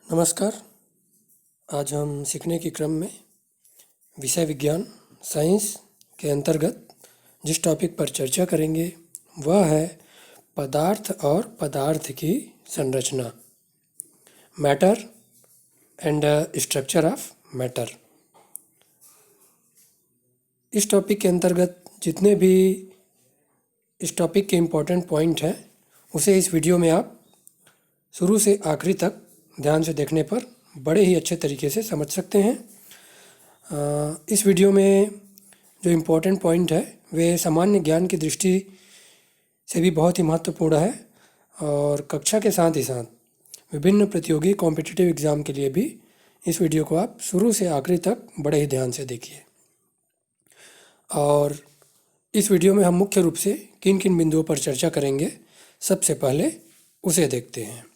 नमस्कार। आज हम सीखने के क्रम में विषय विज्ञान साइंस के अंतर्गत जिस टॉपिक पर चर्चा करेंगे वह है पदार्थ और पदार्थ की संरचना, matter and structure of matter. इस टॉपिक के अंतर्गत जितने भी इस टॉपिक के इम्पोर्टेंट पॉइंट हैं उसे इस वीडियो में आप शुरू से आखिरी तक ध्यान से देखने पर बड़े ही अच्छे तरीके से समझ सकते हैं। इस वीडियो में जो इम्पोर्टेंट पॉइंट है वे सामान्य ज्ञान की दृष्टि से भी बहुत ही महत्वपूर्ण है और कक्षा के साथ ही साथ विभिन्न प्रतियोगी कॉम्पिटिटिव एग्ज़ाम के लिए भी इस वीडियो को आप शुरू से आखिरी तक बड़े ही ध्यान से देखिए। और इस वीडियो में हम मुख्य रूप से किन किन बिंदुओं पर चर्चा करेंगे, सबसे पहले उसे देखते हैं।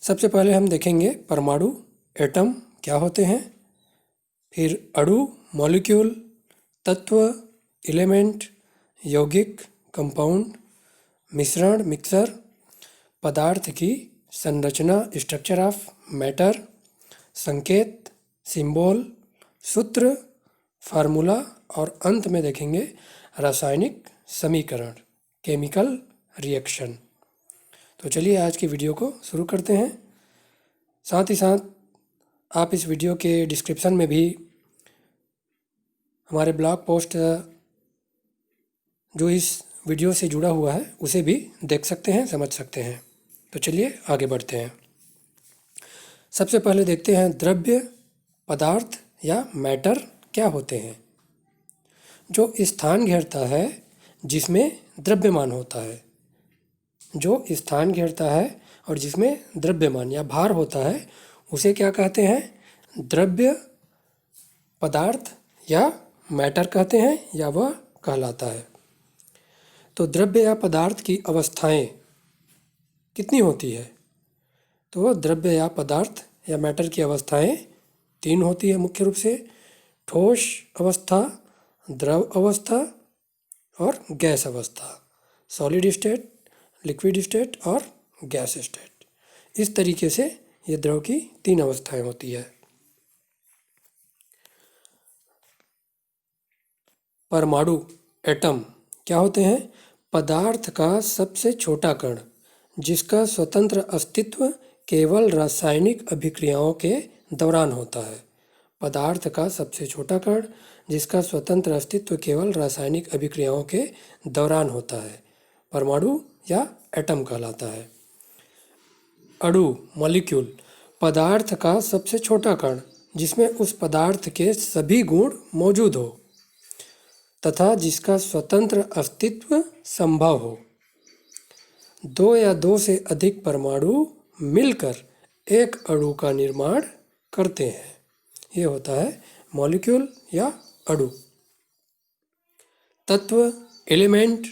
सबसे पहले हम देखेंगे परमाणु, एटम क्या होते हैं, फिर अणु, मॉलिक्यूल, तत्व, एलिमेंट, यौगिक, कंपाउंड, मिश्रण, मिक्सर, पदार्थ की संरचना, स्ट्रक्चर ऑफ मैटर, संकेत, सिंबल, सूत्र, फार्मूला और अंत में देखेंगे रासायनिक समीकरण, केमिकल रिएक्शन। तो चलिए आज की वीडियो को शुरू करते हैं। साथ ही साथ आप इस वीडियो के डिस्क्रिप्शन में भी हमारे ब्लॉग पोस्ट जो इस वीडियो से जुड़ा हुआ है उसे भी देख सकते हैं, समझ सकते हैं। तो चलिए आगे बढ़ते हैं। सबसे पहले देखते हैं द्रव्य, पदार्थ या मैटर क्या होते हैं। जो स्थान घेरता है जिसमें द्रव्यमान होता है, जो स्थान घेरता है और जिसमें द्रव्यमान या भार होता है उसे क्या कहते हैं, द्रव्य, पदार्थ या मैटर कहते हैं या वह कहलाता है। तो द्रव्य या पदार्थ की अवस्थाएं कितनी होती है, तो द्रव्य या पदार्थ या मैटर की अवस्थाएं 3 होती है मुख्य रूप से, ठोस अवस्था, द्रव अवस्था और गैस अवस्था, सॉलिड स्टेट, लिक्विड स्टेट और गैस स्टेट। इस तरीके से ये द्रव की 3 अवस्थाएं होती है। परमाणु, एटम क्या होते हैं, पदार्थ का सबसे छोटा कण जिसका स्वतंत्र अस्तित्व केवल रासायनिक अभिक्रियाओं के दौरान होता है। पदार्थ का सबसे छोटा कण जिसका स्वतंत्र अस्तित्व केवल रासायनिक अभिक्रियाओं के दौरान होता है परमाणु या एटम कहलाता है। अणु, मॉलिक्यूल, पदार्थ का सबसे छोटा कण जिसमें उस पदार्थ के सभी गुण मौजूद हो तथा जिसका स्वतंत्र अस्तित्व संभव हो। 2 या 2 से अधिक परमाणु मिलकर एक अणु का निर्माण करते हैं। ये होता है मॉलिक्यूल या अणु। तत्व, एलिमेंट,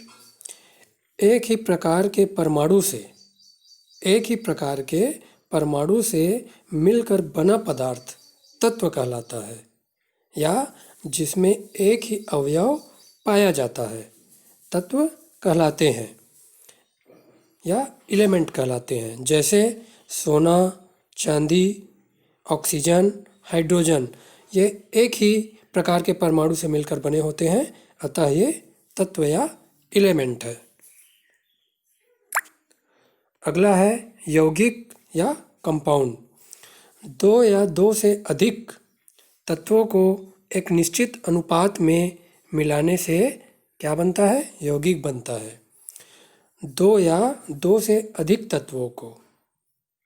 एक ही प्रकार के परमाणु से मिलकर बना पदार्थ तत्व कहलाता है या जिसमें एक ही अवयव पाया जाता है तत्व कहलाते हैं या एलिमेंट कहलाते हैं। जैसे सोना, चांदी, ऑक्सीजन, हाइड्रोजन, ये एक ही प्रकार के परमाणु से मिलकर बने होते हैं, अतः ये तत्व या एलिमेंट है। अगला है यौगिक या कंपाउंड। 2 या 2 से अधिक तत्वों को एक निश्चित अनुपात में मिलाने से क्या बनता है, यौगिक बनता है। 2 या 2 से अधिक तत्वों को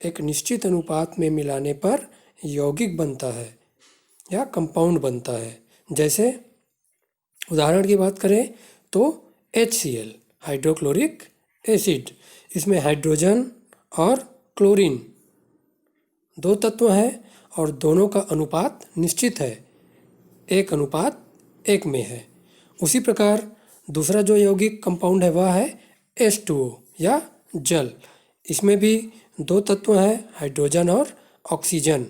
एक निश्चित अनुपात में मिलाने पर यौगिक बनता है या कंपाउंड बनता है। जैसे उदाहरण की बात करें तो HCl, हाइड्रोक्लोरिक एसिड, इसमें हाइड्रोजन और क्लोरीन 2 तत्व हैं और दोनों का अनुपात निश्चित है, 1:1 में है। उसी प्रकार दूसरा जो यौगिक कंपाउंड है वह है H2O या जल। इसमें भी 2 तत्व हैं, हाइड्रोजन और ऑक्सीजन।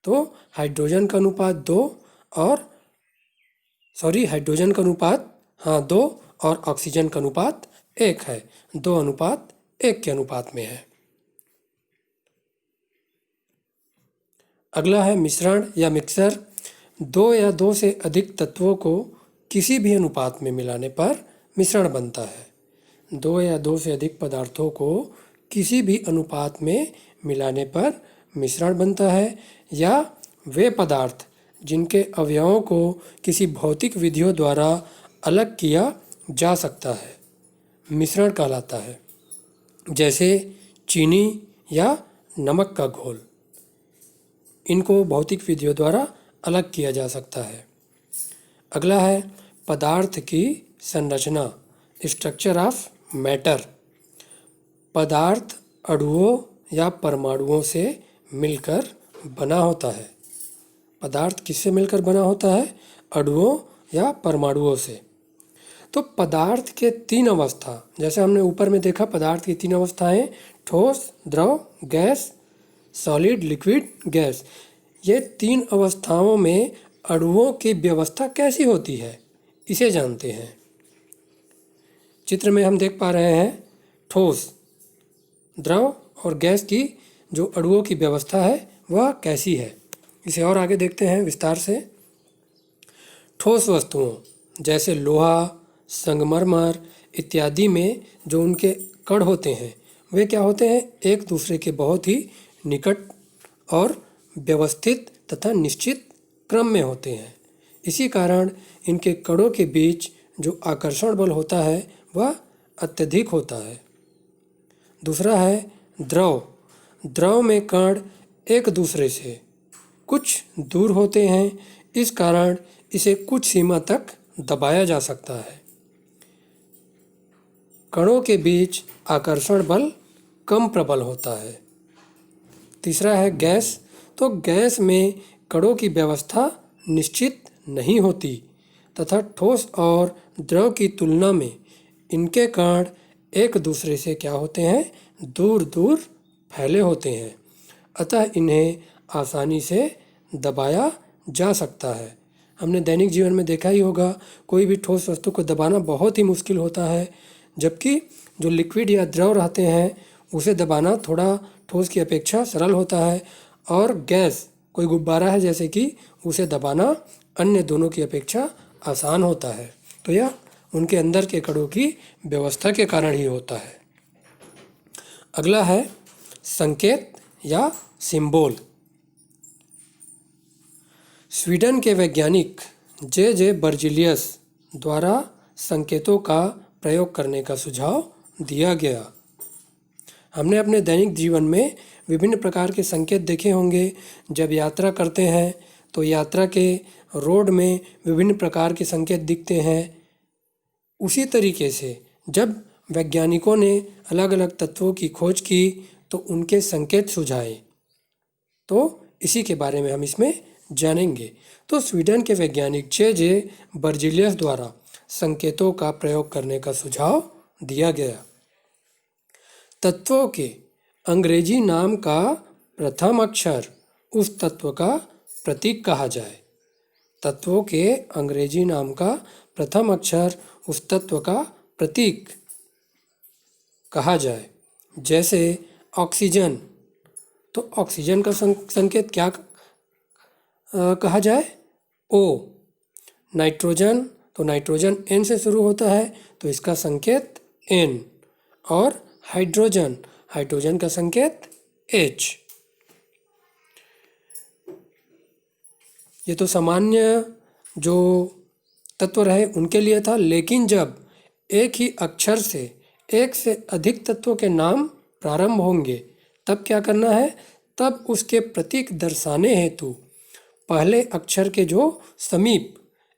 तो हाइड्रोजन का अनुपात 2 और ऑक्सीजन का अनुपात 1 है, 2:1 के अनुपात में है। अगला है मिश्रण या मिक्सर। दो या दो से अधिक तत्वों को किसी भी अनुपात में मिलाने पर मिश्रण बनता है। दो या दो से अधिक पदार्थों को किसी भी अनुपात में मिलाने पर मिश्रण बनता है, या वे पदार्थ जिनके अवयवों को किसी भौतिक विधियों द्वारा अलग किया जा सकता है मिश्रण कहलाता है, जैसे चीनी या नमक का घोल। इनको भौतिक विधियों द्वारा अलग किया जा सकता है। अगला है पदार्थ की संरचना, स्ट्रक्चर ऑफ मैटर। पदार्थ अणुओं या परमाणुओं से मिलकर बना होता है। पदार्थ किससे मिलकर बना होता है? अणुओं या परमाणुओं से। तो पदार्थ के तीन अवस्था, जैसे हमने ऊपर में देखा पदार्थ की तीन अवस्थाएं, ठोस, द्रव, गैस, सॉलिड, लिक्विड, गैस। ये तीन अवस्थाओं में अणुओं की व्यवस्था कैसी होती है, इसे जानते हैं। चित्र में हम देख पा रहे हैं ठोस, द्रव और गैस की जो अणुओं की व्यवस्था है वह कैसी है। इसे और आगे देखते हैं विस्तार से। ठोस वस्तुओं जैसे लोहा, संगमरमर इत्यादि में जो उनके कण होते हैं वे क्या होते हैं? एक दूसरे के बहुत ही निकट और व्यवस्थित तथा निश्चित क्रम में होते हैं। इसी कारण इनके कणों के बीच जो आकर्षण बल होता है वह अत्यधिक होता है। दूसरा है द्रव। द्रव में कण एक दूसरे से कुछ दूर होते हैं, इस कारण इसे कुछ सीमा तक दबाया जा सकता है। कणों के बीच आकर्षण बल कम प्रबल होता है। तीसरा है गैस। तो गैस में कणों की व्यवस्था निश्चित नहीं होती तथा ठोस और द्रव की तुलना में इनके कण एक दूसरे से क्या होते हैं? दूर दूर फैले होते हैं, अतः इन्हें आसानी से दबाया जा सकता है। हमने दैनिक जीवन में देखा ही होगा, कोई भी ठोस वस्तु को दबाना बहुत ही मुश्किल होता है, जबकि जो लिक्विड या द्रव रहते हैं उसे दबाना थोड़ा ठोस की अपेक्षा सरल होता है। और गैस कोई गुब्बारा है जैसे कि, उसे दबाना अन्य दोनों की अपेक्षा आसान होता है। तो यह उनके अंदर के कणों की व्यवस्था के कारण ही होता है। अगला है संकेत या सिंबल। स्वीडन के वैज्ञानिक जे बर्जीलियस द्वारा संकेतों का प्रयोग करने का सुझाव दिया गया। हमने अपने दैनिक जीवन में विभिन्न प्रकार के संकेत देखे होंगे। जब यात्रा करते हैं तो यात्रा के रोड में विभिन्न प्रकार के संकेत दिखते हैं। उसी तरीके से जब वैज्ञानिकों ने अलग अलग तत्वों की खोज की तो उनके संकेत सुझाए। तो इसी के बारे में हम इसमें जानेंगे। तो स्वीडन के वैज्ञानिक जे बर्जीलियस द्वारा संकेतों का प्रयोग करने का सुझाव दिया गया। तत्वों के अंग्रेजी नाम का प्रथम अक्षर उस तत्व का प्रतीक कहा जाए। तत्वों के अंग्रेजी नाम का प्रथम अक्षर उस तत्व का प्रतीक कहा जाए। जैसे ऑक्सीजन, तो ऑक्सीजन का संकेत क्या कहा जाए? ओ। नाइट्रोजन, तो नाइट्रोजन एन से शुरू होता है तो इसका संकेत एन। और हाइड्रोजन, हाइड्रोजन का संकेत एच। ये तो सामान्य जो तत्व रहे उनके लिए था, लेकिन जब एक ही अक्षर से एक से अधिक तत्वों के नाम प्रारंभ होंगे तब क्या करना है? तब उसके प्रतीक दर्शाने हेतु पहले अक्षर के जो समीप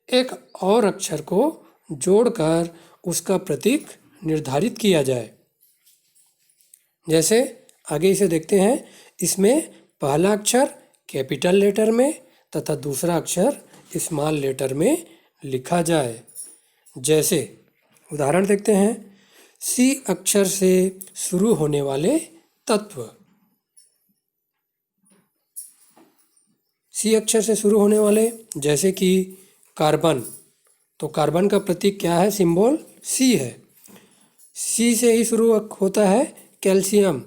एक और अक्षर को जोड़कर उसका प्रतीक निर्धारित किया जाए। जैसे आगे इसे देखते हैं। इसमें पहला अक्षर कैपिटल लेटर में तथा दूसरा अक्षर स्मॉल लेटर में लिखा जाए। जैसे उदाहरण देखते हैं। सी अक्षर से शुरू होने वाले तत्व। सी अक्षर से शुरू होने वाले जैसे कि कार्बन, तो कार्बन का प्रतीक क्या है? सिंबल सी है। सी से ही शुरू होता है कैल्शियम,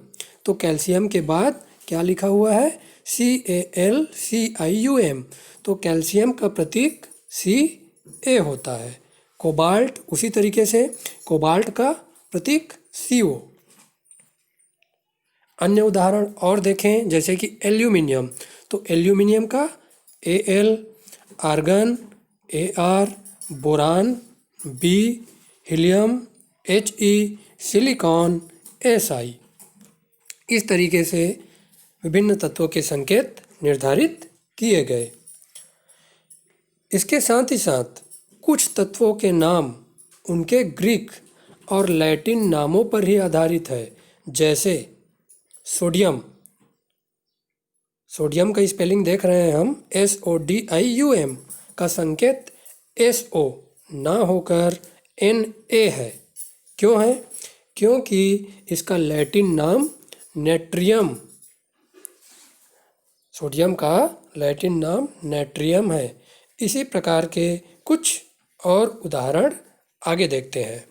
तो कैल्शियम के बाद क्या लिखा हुआ है? CaLCium, तो कैल्शियम का प्रतीक Ca होता है। कोबाल्ट उसी तरीके से कोबाल्ट का प्रतीक Co। अन्य उदाहरण और देखें जैसे कि एल्यूमिनियम, तो एल्यूमिनियम का Al, argon Ar, boron B, helium He, silicon Si। इस तरीके से विभिन्न तत्वों के संकेत निर्धारित किए गए। इसके साथ ही साथ कुछ तत्वों के नाम उनके ग्रीक और लैटिन नामों पर ही आधारित है। जैसे सोडियम, सोडियम का स्पेलिंग देख रहे हैं हम SODIUM, का संकेत SO ना होकर Na है। क्यों है? क्योंकि इसका लैटिन नाम नेट्रियम, सोडियम का लैटिन नाम नेट्रियम है। इसी प्रकार के कुछ और उदाहरण आगे देखते हैं।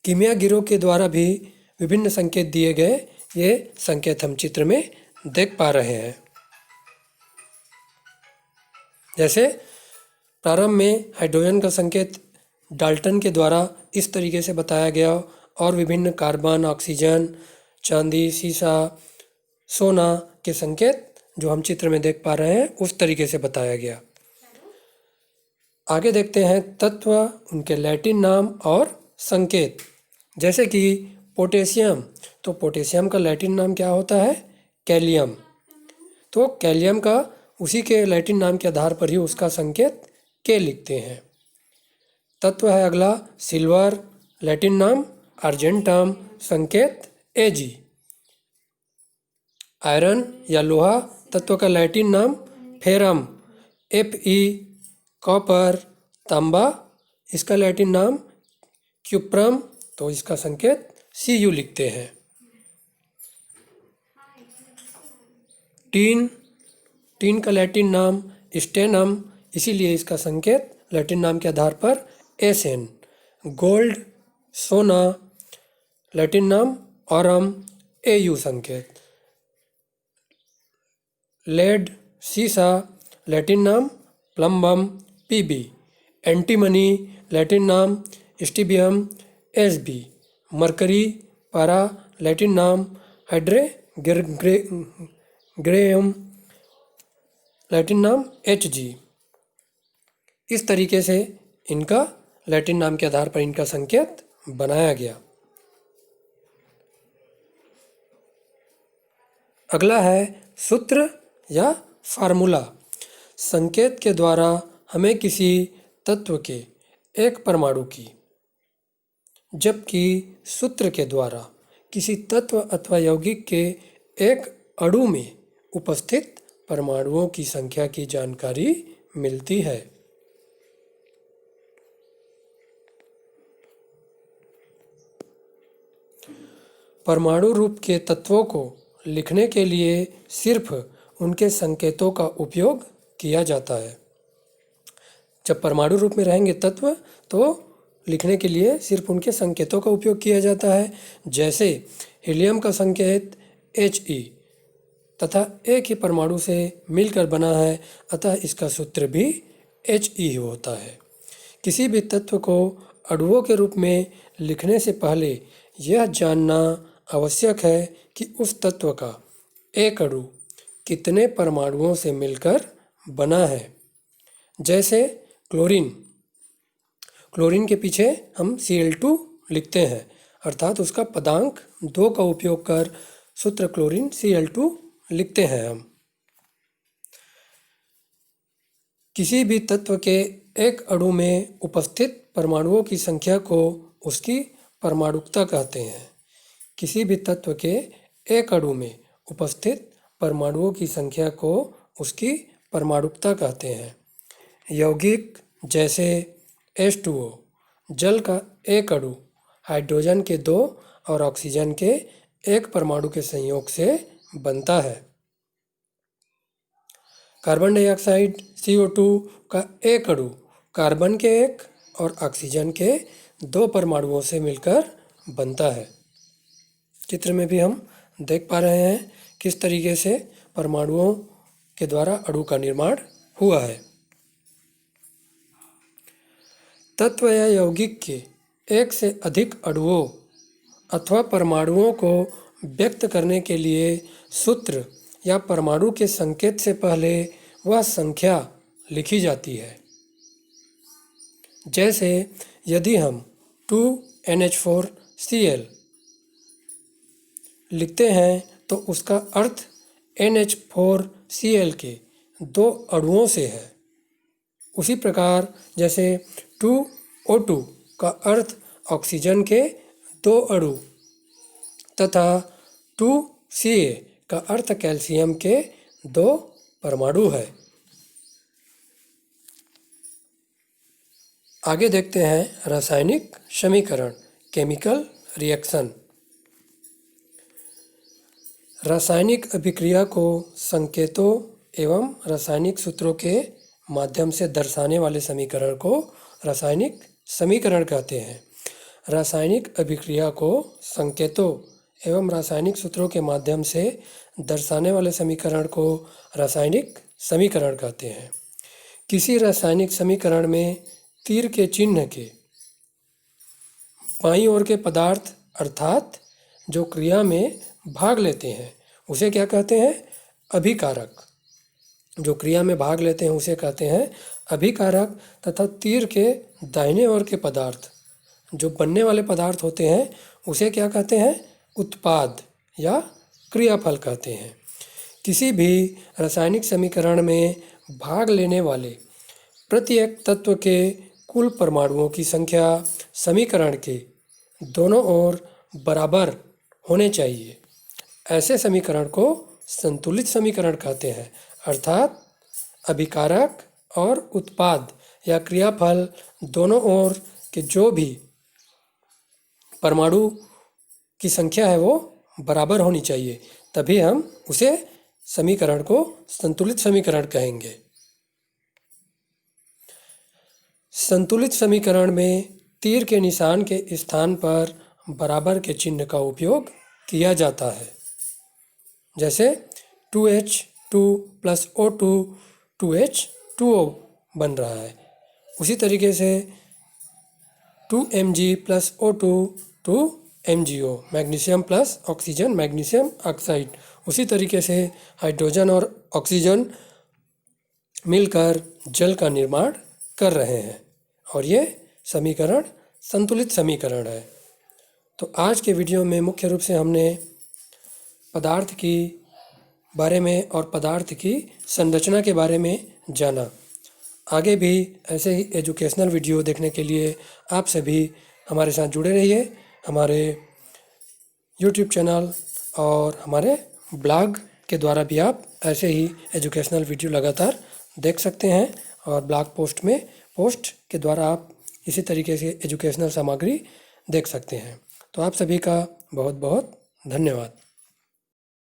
कीमियागिरों के द्वारा भी विभिन्न संकेत दिए गए, ये संकेत हम चित्र में देख पा रहे हैं। जैसे प्रारंभ में हाइड्रोजन का संकेत डाल्टन के द्वारा इस तरीके से बताया गया, और विभिन्न कार्बन, ऑक्सीजन, चांदी, सीसा, सोना के संकेत जो हम चित्र में देख पा रहे हैं उस तरीके से बताया गया। आगे देखते हैं तत्व, उनके लैटिन नाम और संकेत। जैसे कि पोटेशियम, तो पोटेशियम का लैटिन नाम क्या होता है? कैलियम। तो कैलियम का उसी के लैटिन नाम के आधार पर ही उसका संकेत के लिखते हैं। तत्व है अगला सिल्वर, लैटिन नाम अर्जेंटम, संकेत Ag। आयरन या लोहा तत्व का लैटिन नाम फेरम, Fe। कॉपर, तांबा, इसका लैटिन नाम क्यूप्रम, तो इसका संकेत Cu लिखते हैं। टीन, टीन का लैटिन नाम स्टेनम, इसीलिए इसका संकेत लैटिन नाम के आधार पर Sn। गोल्ड, सोना, लैटिन नाम ऑरम, Au संकेत। लेड, सीसा, लैटिन नाम प्लम्बम, Pb। एंटीमनी, लैटिन नाम स्टीबियम, Sb। मरकरी, पारा, लैटिन नाम ग्रेयम, लैटिन नाम Hg। इस तरीके से इनका लैटिन नाम के आधार पर इनका संकेत बनाया गया। अगला है सूत्र या फार्मूला। संकेत के द्वारा हमें किसी तत्व के एक परमाणु की, जबकि सूत्र के द्वारा किसी तत्व अथवा यौगिक के एक अणु में उपस्थित परमाणुओं की संख्या की जानकारी मिलती है। परमाणु रूप के तत्वों को लिखने के लिए सिर्फ उनके संकेतों का उपयोग किया जाता है। जब परमाणु रूप में रहेंगे तत्व तो लिखने के लिए सिर्फ उनके संकेतों का उपयोग किया जाता है। जैसे हीलियम का संकेत He तथा एक ही परमाणु से मिलकर बना है, अतः इसका सूत्र भी He होता है। किसी भी तत्व को अणुओं के रूप में लिखने से पहले यह जानना आवश्यक है कि उस तत्व का एक अणु कितने परमाणुओं से मिलकर बना है। जैसे क्लोरीन, क्लोरीन के पीछे हम Cl2 लिखते हैं, अर्थात उसका पदांक 2 का उपयोग कर सूत्र क्लोरीन Cl2 लिखते हैं हम। किसी भी तत्व के एक अणु में उपस्थित परमाणुओं की संख्या को उसकी परमाणुकता कहते हैं। किसी भी तत्व के एक अणु में उपस्थित परमाणुओं की संख्या को उसकी परमाणुकता कहते हैं। यौगिक जैसे H2O, जल का एक अणु हाइड्रोजन के 2 और ऑक्सीजन के 1 परमाणु के संयोग से बनता है। कार्बन डाइऑक्साइड CO2 का एक अणु कार्बन के 1 और ऑक्सीजन के 2 परमाणुओं से मिलकर बनता है। चित्र में भी हम देख पा रहे हैं किस तरीके से परमाणुओं के द्वारा अणु का निर्माण हुआ है। तत्व या यौगिक के एक से अधिक अणुओं अथवा परमाणुओं को व्यक्त करने के लिए सूत्र या परमाणु के संकेत से पहले वह संख्या लिखी जाती है। जैसे यदि हम 2NH4Cl लिखते हैं तो उसका अर्थ NH4Cl के 2 अणुओं से है। उसी प्रकार जैसे 2O2 का अर्थ ऑक्सीजन के 2 अणु तथा 2Ca का अर्थ कैल्शियम के 2 परमाणु है। आगे देखते हैं रासायनिक समीकरण, केमिकल रिएक्शन। रासायनिक अभिक्रिया को संकेतों एवं रासायनिक सूत्रों के माध्यम से दर्शाने वाले समीकरण को रासायनिक समीकरण कहते हैं। रासायनिक अभिक्रिया को संकेतों एवं रासायनिक सूत्रों के माध्यम से दर्शाने वाले समीकरण को रासायनिक समीकरण कहते हैं। किसी रासायनिक समीकरण में तीर के चिन्ह के बाईं ओर के पदार्थ अर्थात जो क्रिया में भाग लेते हैं उसे क्या कहते हैं? अभिकारक। जो क्रिया में भाग लेते हैं उसे कहते हैं अभिकारक। तथा तीर के दाहिने ओर के पदार्थ जो बनने वाले पदार्थ होते हैं उसे क्या कहते हैं? उत्पाद या क्रियाफल कहते हैं। किसी भी रासायनिक समीकरण में भाग लेने वाले प्रत्येक तत्व के कुल परमाणुओं की संख्या समीकरण के दोनों ओर बराबर होने चाहिए। ऐसे समीकरण को संतुलित समीकरण कहते हैं। अर्थात अभिकारक और उत्पाद या क्रियाफल दोनों ओर के जो भी परमाणु की संख्या है वो बराबर होनी चाहिए, तभी हम उसे समीकरण को संतुलित समीकरण कहेंगे। संतुलित समीकरण में तीर के निशान के स्थान पर बराबर के चिन्ह का उपयोग किया जाता है। जैसे 2H2 + O2 2H2O बन रहा है। उसी तरीके से 2Mg + O2 2MgO, magnesium plus oxygen magnesium oxide. उसी तरीके से हाइड्रोजन और ऑक्सीजन मिलकर जल का निर्माण कर रहे हैं और ये समीकरण संतुलित समीकरण है। तो आज के वीडियो में मुख्य रूप से हमने पदार्थ की बारे में और पदार्थ की संरचना के बारे में जाना। आगे भी ऐसे ही एजुकेशनल वीडियो देखने के लिए आप सभी हमारे साथ जुड़े रहिए। हमारे YouTube चैनल और हमारे ब्लॉग के द्वारा भी आप ऐसे ही एजुकेशनल वीडियो लगातार देख सकते हैं और ब्लॉग पोस्ट के द्वारा आप इसी तरीके से एजुकेशनल सामग्री देख सकते हैं। तो आप सभी का बहुत बहुत धन्यवाद।